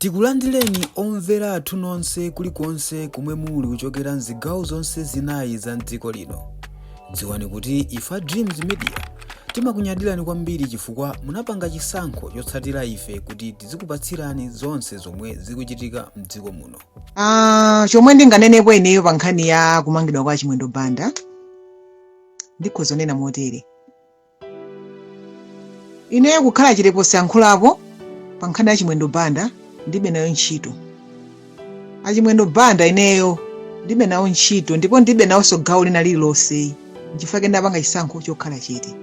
Tikulandireni omvera athu nonse kulikonse kumwe muli kuchokera mzigawo zonse zinayi za mdziko lino. Dziwani kuti ife Dreams Media timakunyadirani kwambiri chifukwa munapanga chisankho chotsatira ife kuti tizikupatsirani zonse zomwe zikuchitika mdziko muno. Chomwe ndinganenepo ineyo pa nkhani ya kumangidwa kwa Chimwendo Banda ndikhoza kunena motere. Ineyo kukhala chilepo siyankhulapo pa nkhani ya Chimwendo Banda ndibe nayo ntchito. Achimwendo Banda ineyo ndibe nayo ntchito ndipo ndibe nawonso gawo lina lililonse chifukwa ndapanga chisankho chokhala chete.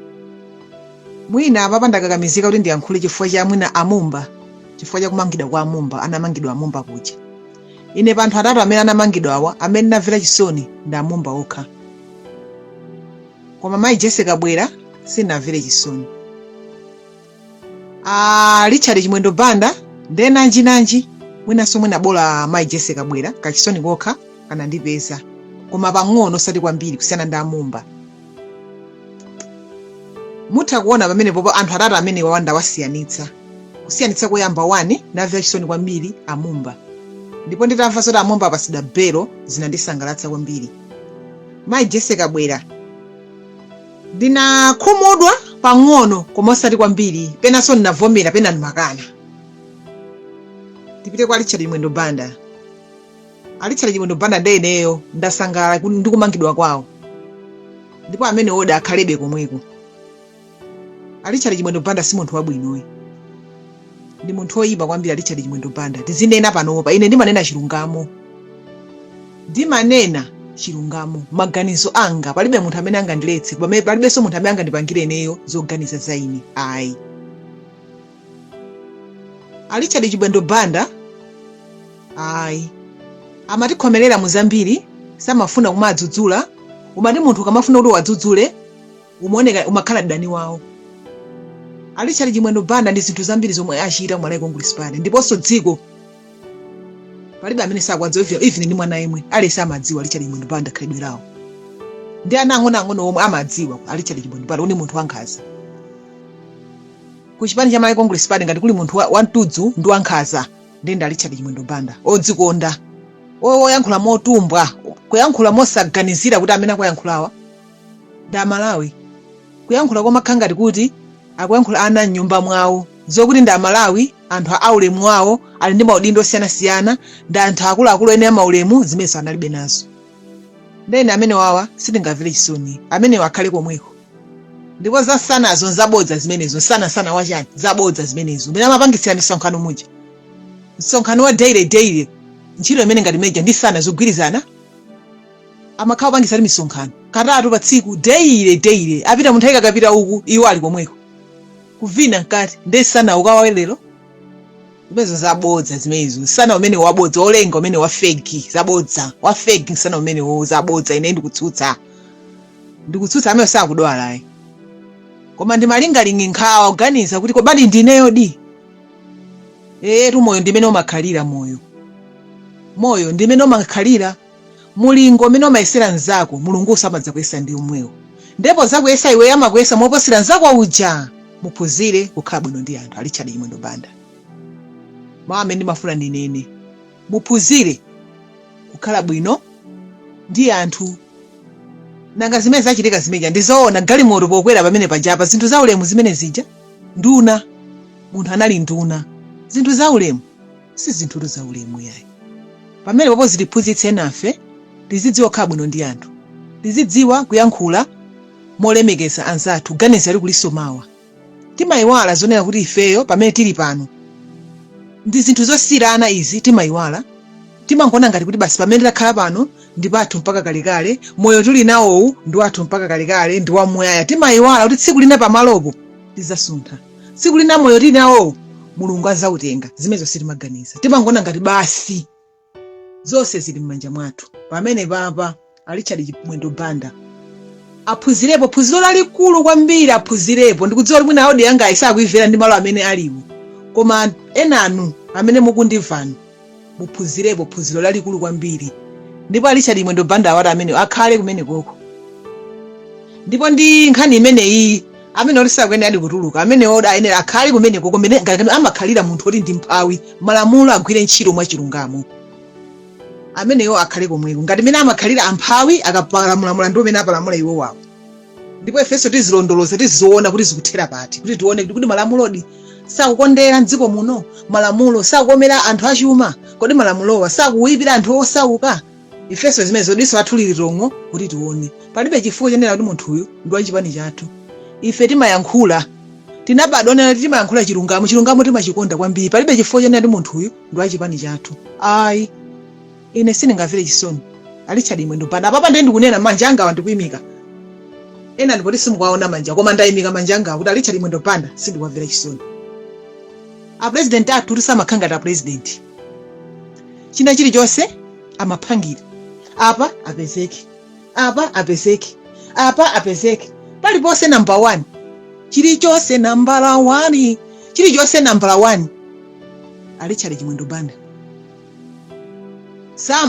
Mwina apa ndakakamizika kuti ndiyankhule chifukwa cha mwina amumba, chifukwa cha kumangidwa kwa amumba, anamangidwa amumba kuja. Ine panthu atatu amene anamangidwa awa amene ndamvera chisoni ndi amumba okha. Koma mayi Jesse Kabwera sinamvere chisoni. Richard Chimwendo Banda ndena nanji mwinanso mwina bola mayi Jesse Kabwera kachisoni kokha kana ndipeza. Koma pang'ono osati kwambiri kusiyana ndi amumba. Mutha kuona pamene popo anthu atatu amene wawanda wasiyanitsa. Kusiyanitsa koyamba 1 ndamvera chisoni kwambiri amumba. Ndipo nditamva zoti amumba apatsidwa belo zinandisangalatsa kwambiri. Mayi Jesse Kabwera ndinakhumudwa pang'ono koma osati kwambiri, penanso ndinavomera pena ndimakana. Tipite kwa Richard Chimwendo Banda. Richard Chimwendo Banda ndeneyo ndasangala ndikumangidwa kwawo. Ndipo amene oda akhalebe komweko. Richard Chimwendo Banda si munthu wabwinoyi. Ndi munthu oyipa kwambiri Richard Chimwendo Banda. Tizinena panopa ine ndimanena chilungamo. Ndimanena chilungamo. Maganizo anga palibe munthu amene angandiletse, palibenso munthu amene angandipangire ineyo zoganiza za ine. Ayi. Richard Chimwendo Banda ayi amatikhomerera muzambiri, samafuna kumadzudzula. Umati munthu ukamafuna kuti wadzudzule umaoneka umakhala dani wawo. Richard Chimwendo Banda ndi zinthu zambiri zomwe achita mwalayi Congress ndiponso dziko palibe amene sakwadziwa, even ndi mwana yemwe alese amadziwa Richard Chimwendo Banda khalidwe lawo. Ndi ana ang'ono omwe amadziwa Richard Chimwendo Banda uli munthu wankhanza. Ku chipani cha mwalayi Congress ngati kuli munthu wamtudzu ndi wankhanza ndi Richard Chimwendo Banda odzikonda, oyankhula motumbwa, kuyankhula mosaganizira kuti amene akuyankhulawa ndi Amalawi. Kuyankhula komakhala ngati kuti akuyankhula ana m'nyumba mwawo, zokuti ndi Amalawi, anthu aulemu wawo ali ndi maudindo osiyanasiyana, ndi anthu akuluakulu ene amaulemu zimenso analibe nazo. Ndene amene wawa sitingamvere chisoni, amene wakhale komweko. Ndipo zasanazo zabodza zimenezo, sana wachani zabodza zimenezo. Mene amapangisira misonkhano muja. Msonkhano wa daily ntchito imene ngati meja ndi sana zogwirizana amakhala pangisira misonkhano katatu pa tsiku daily apita munthu akapita uku iwo ali komweko kuvina nkati ndi sana ukawawelero. Zimenezo zabodza zimenezo, sana umene wabodza, olenga umene wa fake zabodza, wa fake sana umene wo zabodza. Ine ndikutsutsa amene sakudwala ayi. Koma ndimalingalingi nkhawa kuganiza kuti kobadi ndineyo di. Moyo ndimene umakhalira moyo ndimene umakhalira, mulingo umene umayesera nzako Mulungu samadza kuyesa ndi umwewo. Ndipo zakuyesa iwe amakuyesa moposera nzako uja. Muphunzire kukhala bwino ndi anthu. Richard Chimwendo Banda mawu amene ndimafuna ndinene, muphunzire kukhala bwino ndi anthu. Nanga zimene zachitika zimeja ndizoona galimoto pokwera pamene pajapa, zinthu za ulemu zimene zija, nduna munthu anali nduna. Zinthu za ulemu si zinthu za ulemu yayi. Pamene popo zitiphunzitse nafe tizidziwa kukhala bwino ndi anthu, tizidziwa kuyankhula molemekeza anzathu, ganiza ali kulisomawa. Timayiwala zonena kuti ifeyo pamene tili pano ndi zinthu zosiyana izi timayiwala. Timangona ngati kuti basi pamene takhala pano ndi pathu mpaka kalekale, moyo tuli nawowu ndi wathu mpaka kalekale, ndi wamuyaya. Timayiwala kuti tsiku lina pamalopo tizasuntha, tsiku lina moyo tili nawowu Mulungu azautenga. Zimenezo sitimaganiza, timangona ngati basi zonse zili m'manja mwathu. Pamene papa Richard Chimwendo Banda aphunzirepo phunziro lalikulu kwambiri, aphunzirepo. Ndikudziwa kuti mwina audi yanga ayisakuimvera ndi malo amene aliwo, koma enanu amene mukundimvani muphunzirepo phunziro lalikulu kwambiri. Ndipo Richard Chimwendo Banda awati amene akhale kumene koko. Ndipo ndi nkhani imeneyi amene olisa kwene ali kutuluka amene oda ene akhali kumene kumene ngati amakhalira munthu oti ndi mphawi malamulo agwire ntchito mwa chilungamo ameneyo akhale komweko ngati mene amakhalira amphawi akapalamula ndi umene apalamula iwo wawo ndipo ifenso tizilondoloza tiziona kuti zikuthera pati kuti tione kuti malamulodi sakukondera mdziko muno malamulo sakukomera anthu achuma kodi malamulowa sakuwipira anthu osauka ifenso zimene zodiso athulirongo kuti tione palibe chifukwa chenera kuti munthu uyu ndi wachipani chathu ife timayankhula tinabadwa nena timayankhula chilungamo timachikonda kwambiri palibe chifukwa chenera kuti munthu uyu ndi wachipani chathu ayi ine sindingamvere chisoni Richard Mwendo Mpanda apapa ndi kunena manja anga ndikuyimika ena ndipoti simukwaona manja koma ndayimika manja anga kuti Richard Mwendo Mpanda sindikwamvera chisoni a president athu tisamakhanga ta president china chilichonse amapangira apa apezeke paliponse number 1 chilichonse number 1 Richard Mwendo Mpanda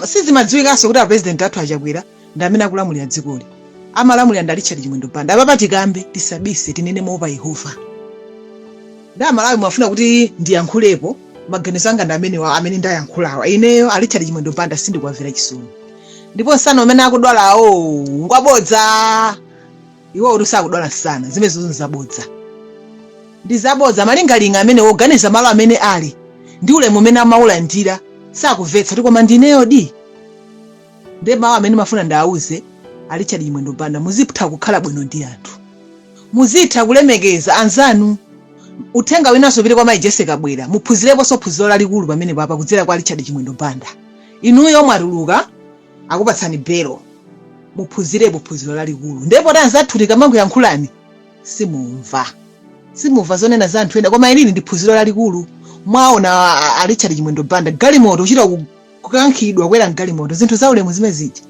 sizimadziwikanso kuti a president athu achakwera ndi amene akulamulira dzikoli amalamulira ndi Richard Mwendo Mpanda apapa tikambe tisabise tinene moopa Yehova nda Malawi mwafuna kuti ndiyankhulepo maganizo anga ndi amene ndayankhulawa ineyo Richard Mwendo Mpanda sindikwamvera chisoni ndipo nsana umene akudwalawo ngwabodza iwo uri sakudwala sana zimene zabodza ndi zabodza malingalinga amene oganiza malo amene ali ndi ulemu umene amaulandira sakumvetsa kuti koma ndineyo di ndi mawu amene mafuna ndawuze Richard Mwendo Mpanda muzipha kukhala bwino ndi anthu muzitha kulemekeza anzanu uthenga winanso pite kwa Maijese Kabwera muphunzirepo phunziro lalikulu pamene papa kudzera kwa Richard Mwendo Mpanda inuyo mwatuluka akupatsani belo muphunzirepo phunziro lalikulu ndipo tanzathu tikamangoyankhulani simumva zonena za anthu ena koma ilini ndi phunziro lalikulu mwaona Richard Mwendo Mpanda galimoto uchita kukankhidwa kwera galimoto zinthu za ulemu zimene zija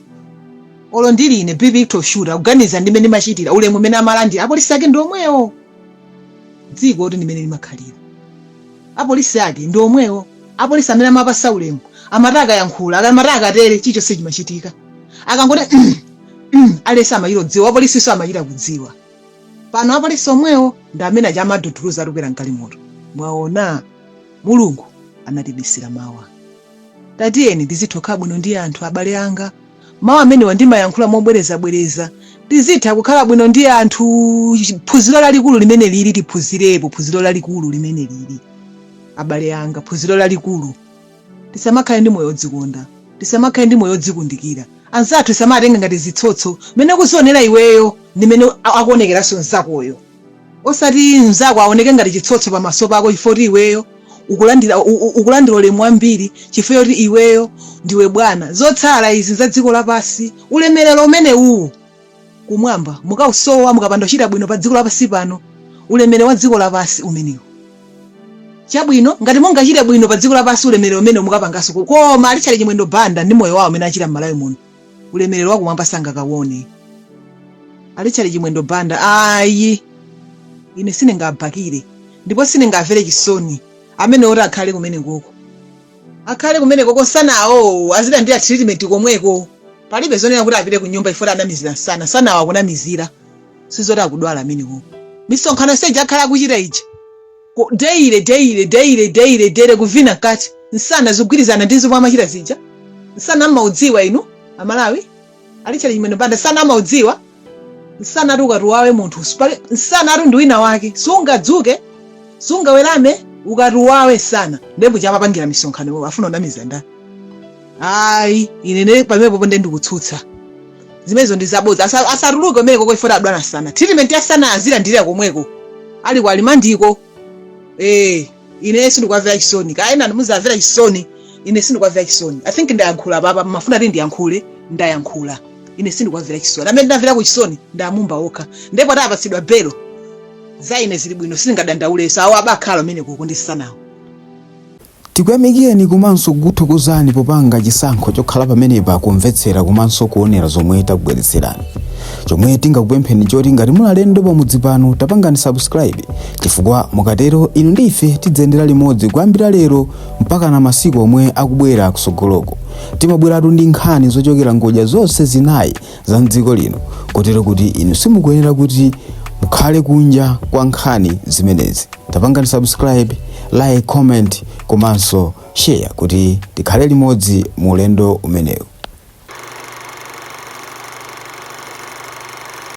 olo ndili ine Bibi Victor Shura kuganiza ndimene ndimachitira ulemu umene amalandira apolisi ake ndi omwewo dziko kuti ndimene limakhalira apolisi ake ndi omwewo apolisi amene amapasa ulemu amataka yankhula akamataka atere chichonse chimachitika akangoti alesa amayiro dziwa apolisi so amayira kudziwa pano apolisi omwewo ndi amene aja amaduduluza alukwera galimoto mwaona Mulungu anatibisira mawa tatiyeni tizitha bwino ndi anthu abale anga mawa amene wandimayankhula mobwereza tizitha kukhala bwino ndi anthu phunziro lalikulu limene lili tiphunzirepo phunziro lalikulu limene lili abale anga phunziro lalikulu tisamakhale ndi moyo odzikonda tisamakhale ndi moyo odzikundikira anzathu tisamatenga ngati zitsotso mene kuzionera iweyo ndimene akuonekeranso nzakoyo osati nzako aoneke ngati chitsotso pamaso pako chifukwa iweyo ukulandira ulemu wambiri chifukwa kuti iweyo ndiwe bwana zotsala izi za dziko lapansi ulemerero umene uwu kumwamba mukausowa mukapanda kuchita bwino pa dziko lapansi pano ulemerero wa dziko lapansi umenewo chabwino ngati mungachite bwino pa dziko lapansi ulemerero umene mukapangaso koma Richard Mwendo Mpanda ndi moyo wawo umene achita m'Malawi muno ulemerero wa kumwamba sangakaone Richard Mwendo Mpanda ayi ine siningabhakire ndipo siningavere chisoni amene ora akhale kumene koko sanawo azilandira treatment komweko palibe zonena kuti apite ku nyumba ifora anamizira sana wakunamizira sizoti akudwala amene koko misonkhano seja akhala kuchita ija deire kuvina kati nsana zigwirizana ndizo amachita zija nsana amaudziwa inu amalawi Richard Mwendo Mpanda sana amaudziwa nsana ukatuwawe munthu nsana ndi wina wake sungadzuke sungawerame ukatuwawe sana ndembo chapapangira misonkhano afuna unamiza nda ayi ine pamene ponde ndikutsutsa zimezo ndizabodza asaruluke meko ko ifora adwana sana treatment ya sana azilandira komweko ali kwa limandiko ine sindikwamvera chisoni kaena ndimuzamvera chisoni ine sindikwamvera chisoni I think ndayankhula baba mafuna kuti ndiyankhule ndayankhula ine sindikwamvera chisoni amene ndamvera ku chisoni ndamumba okha ndipo atapatsidwa belo zaine zili bwino singadandauleso awo abakhala amene kukundisanawo tikuyamikeni komanso kuthokozani popanga chisankho chokhala pamenepa kumvetsera komanso kuonera zomwe takubweretserani chomwe tingakupempheni choti ngati mulalendo pamudzi pano tapangani subscribe chifukwa mukatero inu ndi ife tidzendera limodzi kuyambira lero mpaka na masiku omwe akubwera kusogoloko timabweratu ndi nkhani zochokera ngodya zonse zinayi za mdziko lino kotero kuti inu simukuyenera kuti mukhale kunja kwa nkhani zimenezi. Tapangani subscribe, like, comment komanso share kuti tikhale limodzi mu ulendo umenewu.